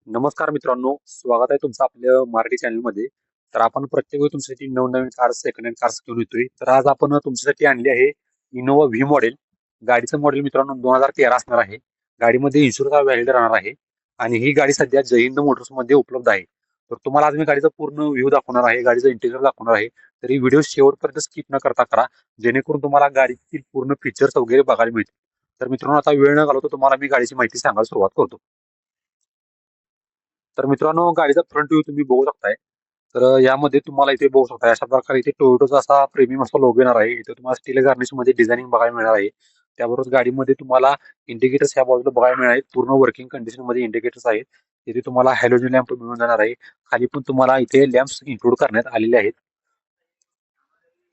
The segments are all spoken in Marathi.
नमस्कार मित्रांनो, स्वागत आहे तुमचं आपल्या मराठी चॅनलमध्ये. तर आपण प्रत्येक वेळी तुमच्यासाठी नवनवीन कार्स, सेकंड हँड कार्स घेऊन येतोय. तर आज आपण तुमच्यासाठी आणली आहे इनोव्हा व्ही मॉडेल. गाडीचं मॉडेल मित्रांनो 2013 असणार आहे. गाडीमध्ये इन्शुरन्स व्हॅलिड राहणार आहे आणि ही गाडी सध्या जय हिंद मोटर्समध्ये उपलब्ध आहे. तर तुम्हाला आज मी गाडीचा पूर्ण व्ह्यू दाखवणार आहे, गाडीचं इंटेरियर दाखवणार आहे. तर ही व्हिडिओ शेवटपर्यंत स्किप न करता करा, जेणेकरून तुम्हाला गाडीतील पूर्ण फीचर्स वगैरे बघायला मिळतील. तर मित्रांनो, आता वेळ न घालवता तुम्हाला मी गाडीची माहिती सांगायला सुरुवात करतो. तर मित्रांनो, गाडीचा फ्रंट व्ह्यू तुम्ही बघू शकताय. तर यामध्ये तुम्हाला इथे बघू शकताय अशा प्रकारे इथे टोयोटाचा असा प्रीमियम असा लोगो येणार आहे. इथे तुम्हाला स्टील गार्निश मध्ये डिझायनिंग बघायला मिळणार आहे. त्याबरोबर गाडीमध्ये तुम्हाला इंडिकेटर्स ह्या बाजूला बघायला मिळणार आहेत. पूर्ण वर्किंग कंडिशन मध्ये इंडिकेटर्स आहेत. इथे तुम्हाला हॅलोजन लॅम्प मिळून जाणार आहे. खाली पण तुम्हाला इथे लॅम्प्स इन्क्लूड करण्यात आलेले आहेत.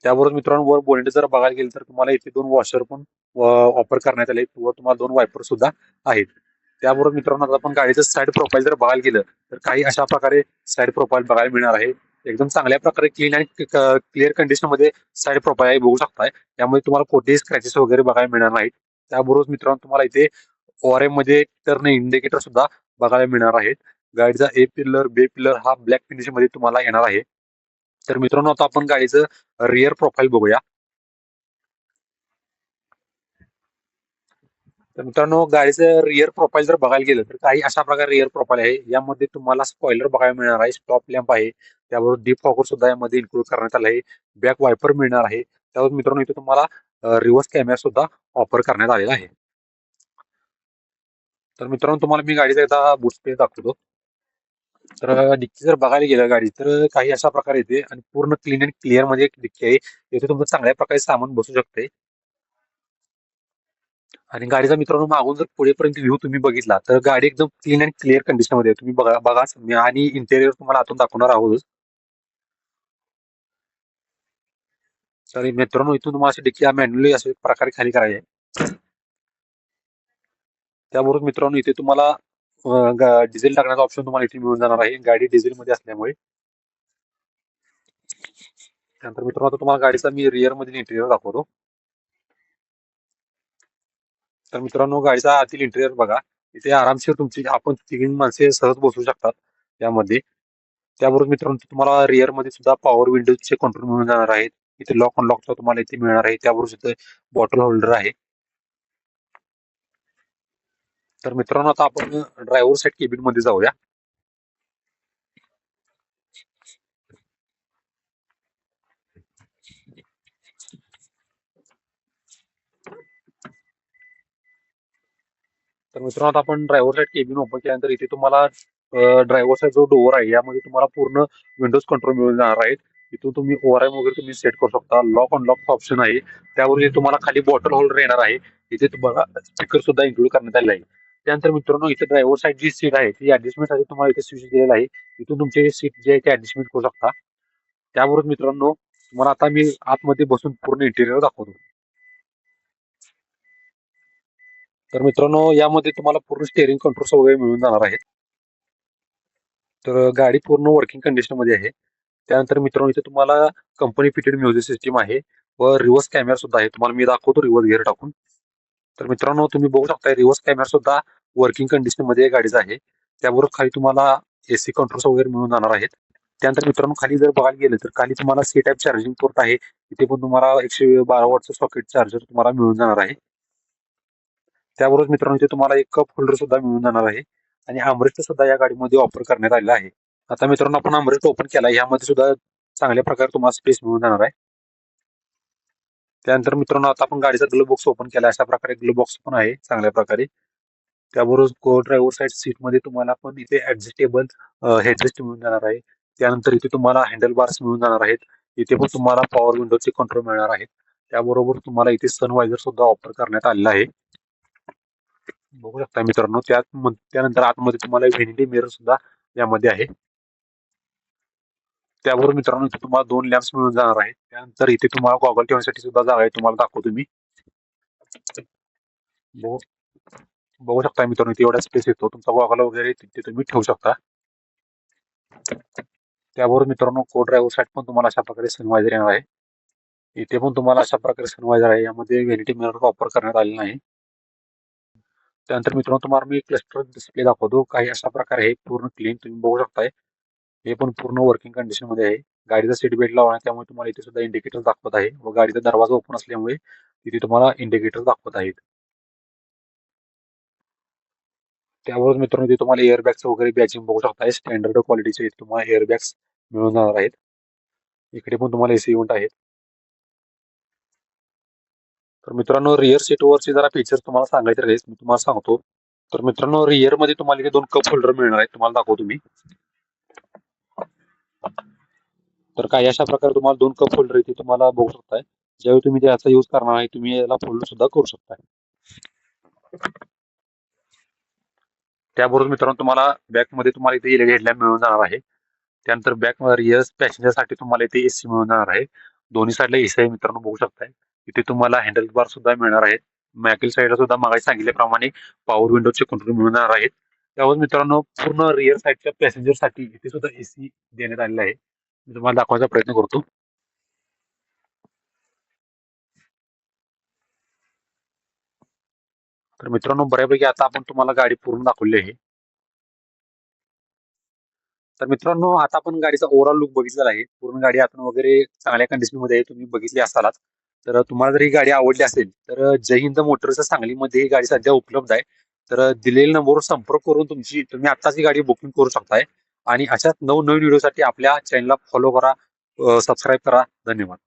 त्याबरोबर मित्रांनो, वर बोनेट जर बघायला गेलं तर तुम्हाला इथे दोन वॉशर पण ऑफर करण्यात आले व तुम्हाला दोन वायपर सुद्धा आहेत. त्याबरोबर मित्रांनो, आता आपण गाडीचं साईड प्रोफाईल जर बघायला गेलं तर काही अशा प्रकारे साईड प्रोफाईल बघायला मिळणार आहे. एकदम चांगल्या प्रकारे क्लीन आणि क्लिअर कंडिशन मध्ये साईड प्रोफाईल बघू शकताय. त्यामुळे तुम्हाला कोणतेही स्क्रॅचेस वगैरे बघायला मिळणार नाहीत. त्याबरोबर मित्रांनो, तुम्हाला इथे ओआरएम मध्ये टर्न इंडिकेटर सुद्धा बघायला मिळणार आहेत. गाडीचा ए पिल्लर, बे पिल्लर हा ब्लॅक फिनिश मध्ये तुम्हाला येणार आहे. तर मित्रांनो, आता आपण गाडीचं रिअर प्रोफाईल बघूया. तर मित्रांनो, गाडीचं रिअर प्रोफाईल जर बघायला गेलं तर काही अशा प्रकारे रिअर प्रोफाईल आहे. यामध्ये तुम्हाला स्पॉइलर बघायला मिळणार आहे, स्टॉप लॅम्प आहे, त्याबरोबर डीप फॉगर सुद्धा यामध्ये इन्क्लूड करण्यात आलं आहे. बॅक वायपर मिळणार आहे. त्यावर मित्रांनो, इथे तुम्हाला रिव्हर्स कॅमेरा सुद्धा ऑफर करण्यात आलेला आहे. तर मित्रांनो, तुम्हाला मी गाडीचा एकदा बूट स्पेस दाखवतो. तर डिक्की जर बघायला गेलं गाडी तर काही अशा प्रकारे येते आणि पूर्ण क्लीन अँड क्लिअर मध्ये एक डिक्की आहे. इथे तुमचं चांगल्या प्रकारे सामान बसू शकते. आणि गाडीचा मित्रांनो, मागून जर पुढेपर्यंत व्ह्यू तुम्ही बघितला तर गाडी एकदम क्लीन अँड क्लिअर कंडिशन मध्ये आहे. तुम्ही बघाच मी आणि इंटेरियर तुम्हाला आतून दाखवणार आहोत. तर मित्रांनो, इथून तुम्हाला अशी डिक्की मॅन्युअली अशा प्रकारे खाली करायची आहे. त्याबरोबर मित्रांनो, इथे तुम्हाला डिझेल टाकण्याचा ऑप्शन तुम्हाला इथे मिळून जाणार आहे, गाडी डिझेल मध्ये असल्यामुळे. त्यानंतर मित्रांनो, आता तुम्हाला गाडीचा मी रिअर मधील इंटेरियर दाखवतो. तर मित्रांनो, गाडीचा आतील इंटेरियर बघा. इथे आरामशीर तुमची आपण तीन माणसे सहज बसू शकतात यामध्ये. त्याबरोबर मित्रांनो, तुम्हाला रिअर मध्ये सुद्धा पॉवर विंडोजचे कंट्रोल मिळून जाणार आहेत. इथे लॉक अनलॉकचा तुम्हाला इथे मिळणार आहे. त्याबरोबर सुद्धा बॉटल होल्डर आहे. तर मित्रांनो, आता आपण ड्रायव्हर साईड केबिन मध्ये जाऊया. तर मित्रांनो, आता आपण ड्रायव्हर साईड केबिन ओपन केल्यानंतर इथे तुम्हाला ड्रायव्हरचा जो डोअर आहे यामध्ये तुम्हाला पूर्ण विंडोज कंट्रोल मिळून जाणार आहेत. इथून तुम्ही ओआरएम वगैरे तुम्ही सेट करू शकता. लॉक अनलॉकचा ऑप्शन आहे. त्यावर तुम्हाला खाली बॉटल होल्डर येणार आहे. इथे तुम्हाला स्पीकर सुद्धा इन्क्लूड करण्यात आले आहे. त्यानंतर मित्रांनो, इथे ड्रायव्हर साईड जी सीट आहे ती ऍडजस्टमेंटसाठी तुम्हाला इथे स्विच दिलेला आहे. इथून तुमचे सीट जे आहे ते ऍडजस्टमेंट करू शकता. त्याबरोबर मित्रांनो, तुम्हाला आता मी आतमध्ये बसून पूर्ण इंटेरियर दाखवतो. तर मित्रांनो, यामध्ये तुम्हाला पूर्ण स्टेअरिंग कंट्रोल्स वगैरे मिळून जाणार आहेत. तर गाडी पूर्ण वर्किंग कंडिशन मध्ये आहे. त्यानंतर मित्रांनो, इथे तुम्हाला कंपनी फिटेड म्युझिक सिस्टीम आहे व रिव्हर्स कॅमेरा सुद्धा आहे. तुम्हाला मी दाखवतो रिव्हर्स गिअर टाकून. तर मित्रांनो, तुम्ही बघू शकता रिव्हर्स कॅमेरा सुद्धा वर्किंग कंडिशन मध्ये गाडीचा आहे. त्याबरोबर खाली तुम्हाला एसी कंट्रोल्स वगैरे मिळून जाणार आहेत. त्यानंतर मित्रांनो, खाली जर बघायला गेलं तर खाली तुम्हाला सी टाईप चार्जिंग पोर्ट आहे. इथे पण तुम्हाला 112 वॉटचं सॉकेट चार्जर तुम्हाला मिळून जाणार आहे. त्याबरोबर मित्रांनो, इथे तुम्हाला एक कप होल्डर सुद्धा मिळून जाणार आहे आणि आर्मरेस्ट सुद्धा या गाडीमध्ये ऑफर करण्यात आलेला आहे. आता मित्रांनो, आपण आर्मरेस्ट ओपन केला, यामध्ये सुद्धा चांगल्या प्रकारे तुम्हाला स्पेस मिळून जाणार आहे. त्यानंतर मित्रांनो, आता आपण गाडीचा ग्लो बॉक्स ओपन केला, अशा प्रकारे ग्लो बॉक्स पण आहे चांगल्या प्रकारे. त्याबरोबर को ड्रायव्हर साईड सीट मध्ये तुम्हाला पण इथे ऍडजस्टेबल हेडरेस्ट मिळून जाणार आहे. त्यानंतर इथे तुम्हाला हँडल बार्स मिळून जाणार आहेत. इथे पण तुम्हाला पॉवर विंडोचे कंट्रोल मिळणार आहेत. त्याबरोबर तुम्हाला इथे सनवायझर सुद्धा ऑफर करण्यात आलेला आहे. बघू शकता मित्रांनो, त्यानंतर आतमध्ये तुम्हाला व्हेनिटी मिरर सुद्धा यामध्ये आहे. त्याबरोबर मित्रांनो, इथे तुम्हाला दोन लॅम्प्स मिळून जाणार आहेत. त्यानंतर इथे तुम्हाला गॉगल ठेवण्यासाठी सुद्धा जागा आहे, तुम्हाला दाखवतो मी. बघू बघू शकता मित्रांनो, इथे एवढा स्पेस येतो, तुमचा गॉगल वगैरे तिथे तुम्ही ठेवू शकता. त्याबरोबर मित्रांनो, को ड्रायव्हर साईड पण तुम्हाला अशा प्रकारे सनवायझर येणार आहे. इथे पण तुम्हाला अशा प्रकारे सनवायझर आहे. यामध्ये व्हेनिटी मिरर वापर करण्यात आलेला नाही. त्यानंतर मित्रांनो तुम्हाला मी क्लस्टर डिस्प्ले दाखवतो. काही अशा प्रकारे आहे, पूर्ण क्लीन तुम्ही बघू शकताय. हे पण पूर्ण वर्किंग कंडिशन मध्ये आहे. गाडीचा सीट बेल्ट लावला आहे, त्यामुळे तुम्हाला इथे सुद्धा इंडिकेटर दाखवत आहे व गाडीचा दरवाजा ओपन असल्यामुळे तिथे तुम्हाला इंडिकेटर दाखवत आहेत. त्यावर मित्रांनो इथे तुम्हाला एअरबॅगचं वगैरे बॅचिंग बघू शकताय. स्टँडर्ड क्वालिटीचे तुम्हाला एअरबॅग्स मिळून जाणार आहेत. इकडे पण तुम्हाला एसी युनिट आहेत. तर मित्रांनो रिअर सीटवरचे जरा फीचर्स तुम्हाला सांगायचे राहील, मी तुम्हाला सांगतो. तर मित्रांनो रिअर मध्ये तुम्हाला इथे 2 कप होल्डर मिळणार आहेत. तुम्हाला दाखवतो मी. तर काही अशा प्रकारे तुम्हाला 2 कप होल्डर इथे तुम्हाला बघू शकताय. ज्यावेळी तुम्ही त्याचा यूज करणार आहे, तुम्ही याला फोल्ड सुद्धा करू शकताय. त्याबरोबर मित्रांनो तुम्हाला बॅकमध्ये तुम्हाला इथे एलईडी हेडलॅम्प मिळून जाणार आहे. त्यानंतर बॅक रिअर पॅसेंजरसाठी तुम्हाला इथे एसी मिळून जाणार आहे. दोन्ही साईडला एसी आहे मित्रांनो बघू शकताय. इथे तुम्हाला हँडल बार सुद्धा मिळणार आहेत. मागील साईडला सुद्धा मागाशी सांगितल्याप्रमाणे पॉवर विंडोचे कंट्रोल मिळून जाणार आहेत. त्यावर मित्रांनो पूर्ण रिअर साईडच्या पॅसेंजरसाठी इथे सुद्धा एसी देण्यात आलेला आहे. मी तुम्हाला दाखवण्याचा प्रयत्न करतो. तर मित्रांनो बऱ्यापैकी आता आपण तुम्हाला गाडी पूर्ण दाखवली आहे. तर मित्रांनो आता आपण गाडीचा ओव्हरऑल लुक बघितलेला आहे. पूर्ण गाडी आतून वगैरे चांगल्या कंडिशनमध्ये आहे. तुम्ही बघितली असालच. तर तुम्हाला जर ही गाडी आवडली असेल तर जय हिंद मोटर्स सांगलीमध्ये ही गाडी सध्या उपलब्ध आहे. तर दिलेल्या नंबरवर संपर्क करून तुम्ही आत्ताच ही गाडी बुकिंग करू शकताय. आणि अशाच नवनवीन व्हिडिओसाठी आपल्या चॅनलला फॉलो करा, सबस्क्राईब करा. धन्यवाद.